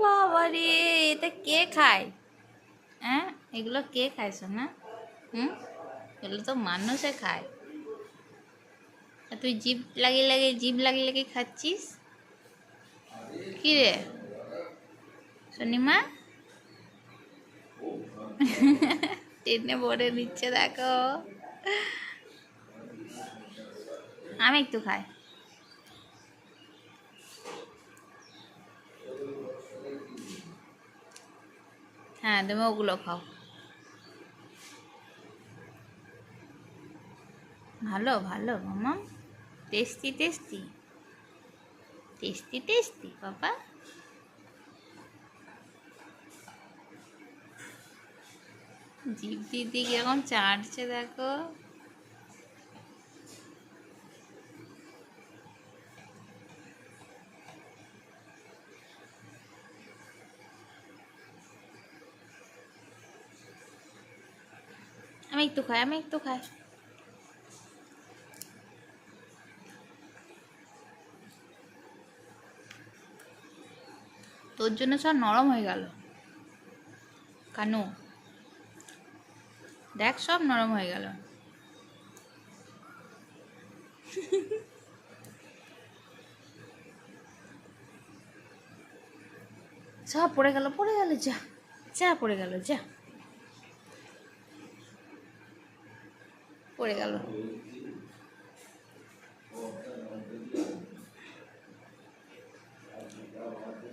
বাবা রে, এটা কে খায়? হ্যাঁ, এগুলো কে খায় সোনা? হুম, এগুলো তো মানুষে খায়। আর তুই জিভ লাগিয়ে লাগিয়ে খাচ্ছিস। কি রে শনিমা? টেনে ভরে নিচ্ছে দেখো। আমি একটু খাই। হ্যাঁ, তুমি ওগুলো খাও। ভালো ভালো মামা, টেস্টি টেস্টি টেস্টি টেস্টি বাবা। জিভ দিদি কিরকম চাটছে দেখো। আমি একটু খাই। তোর জন্য সব নরম হয়ে গেল কানু, দেখ সব নরম হয়ে গেল। সব পড়ে গেল যা, যা পড়ে গেল যা, পড়ে গেল।